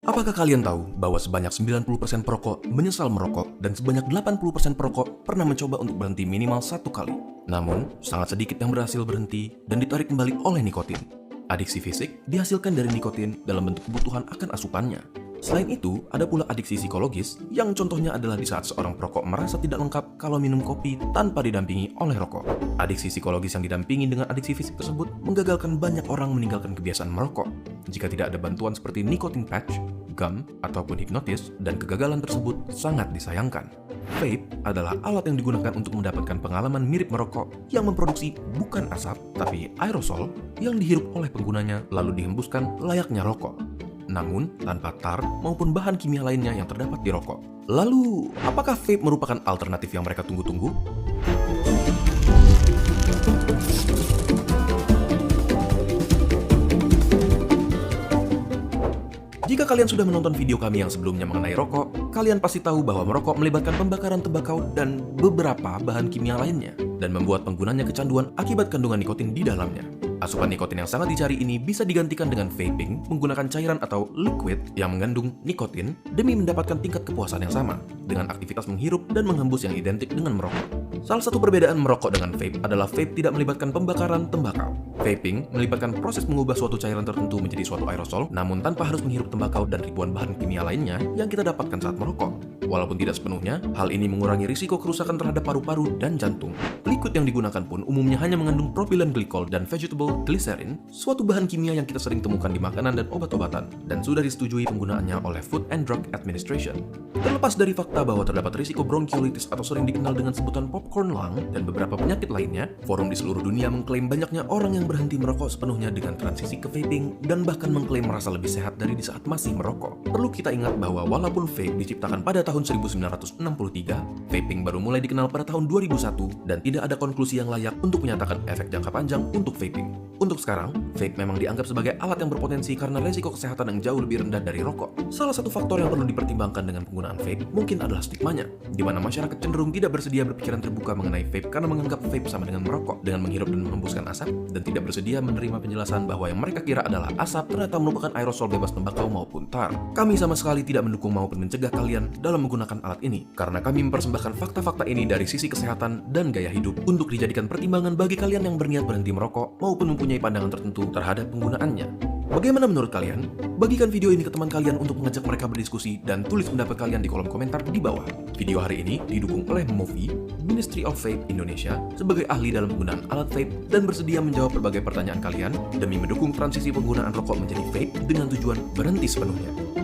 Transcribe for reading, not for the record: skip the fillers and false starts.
Apakah kalian tahu bahwa sebanyak 90% perokok menyesal merokok dan sebanyak 80% perokok pernah mencoba untuk berhenti minimal 1 kali? Namun, sangat sedikit yang berhasil berhenti dan ditarik kembali oleh nikotin. Adiksi fisik dihasilkan dari nikotin dalam bentuk kebutuhan akan asupannya. Selain itu, ada pula adiksi psikologis yang contohnya adalah di saat seorang perokok merasa tidak lengkap kalau minum kopi tanpa didampingi oleh rokok. Adiksi psikologis yang didampingi dengan adiksi fisik tersebut menggagalkan banyak orang meninggalkan kebiasaan merokok. Jika tidak ada bantuan seperti nicotine patch, gum, ataupun hipnotis, dan kegagalan tersebut sangat disayangkan. Vape adalah alat yang digunakan untuk mendapatkan pengalaman mirip merokok yang memproduksi bukan asap, tapi aerosol yang dihirup oleh penggunanya lalu dihembuskan layaknya rokok. Namun, tanpa tar maupun bahan kimia lainnya yang terdapat di rokok. Lalu, apakah vape merupakan alternatif yang mereka tunggu-tunggu? Jika kalian sudah menonton video kami yang sebelumnya mengenai rokok, kalian pasti tahu bahwa merokok melibatkan pembakaran tembakau dan beberapa bahan kimia lainnya, dan membuat penggunanya kecanduan akibat kandungan nikotin di dalamnya. Asupan nikotin yang sangat dicari ini bisa digantikan dengan vaping menggunakan cairan atau liquid yang mengandung nikotin demi mendapatkan tingkat kepuasan yang sama, dengan aktivitas menghirup dan menghembus yang identik dengan merokok. Salah satu perbedaan merokok dengan vape adalah vape tidak melibatkan pembakaran tembakau. Vaping melibatkan proses mengubah suatu cairan tertentu menjadi suatu aerosol, namun tanpa harus menghirup tembakau dan ribuan bahan kimia lainnya yang kita dapatkan saat merokok. Walaupun tidak sepenuhnya, hal ini mengurangi risiko kerusakan terhadap paru-paru dan jantung. Liquid yang digunakan pun umumnya hanya mengandung propylene glycol dan vegetable glycerin, suatu bahan kimia yang kita sering temukan di makanan dan obat-obatan, dan sudah disetujui penggunaannya oleh Food and Drug Administration. Terlepas dari fakta bahwa terdapat risiko bronkiolitis atau sering dikenal dengan sebutan popcorn lung dan beberapa penyakit lainnya, forum di seluruh dunia mengklaim banyaknya orang yang berhenti merokok sepenuhnya dengan transisi ke vaping dan bahkan mengklaim merasa lebih sehat dari di saat masih merokok. Perlu kita ingat bahwa walaupun vape diciptakan pada tahun 1963, vaping baru mulai dikenal pada tahun 2001 dan tidak ada konklusi yang layak untuk menyatakan efek jangka panjang untuk vaping. Untuk sekarang, vape memang dianggap sebagai alat yang berpotensi karena resiko kesehatan yang jauh lebih rendah dari rokok. Salah satu faktor yang perlu dipertimbangkan dengan penggunaan vape mungkin adalah stigmanya, di mana masyarakat cenderung tidak bersedia berpikiran terbuka mengenai vape karena menganggap vape sama dengan merokok dengan menghirup dan menghembuskan asap, dan tidak bersedia menerima penjelasan bahwa yang mereka kira adalah asap ternyata merupakan aerosol bebas tembakau maupun tar. Kami sama sekali tidak mendukung maupun mencegah kalian dalam menggunakan alat ini, karena kami mempersembahkan fakta-fakta ini dari sisi kesehatan dan gaya hidup untuk dijadikan pertimbangan bagi kalian yang berniat berhenti merokok maupun mempunyai pandangan tertentu terhadap penggunaannya. Bagaimana menurut kalian? Bagikan video ini ke teman kalian untuk mengajak mereka berdiskusi dan tulis pendapat kalian di kolom komentar di bawah. Video hari ini didukung oleh Movi, Ministry of Vape Indonesia, sebagai ahli dalam penggunaan alat vape dan bersedia menjawab berbagai pertanyaan kalian demi mendukung transisi penggunaan rokok menjadi vape dengan tujuan berhenti sepenuhnya.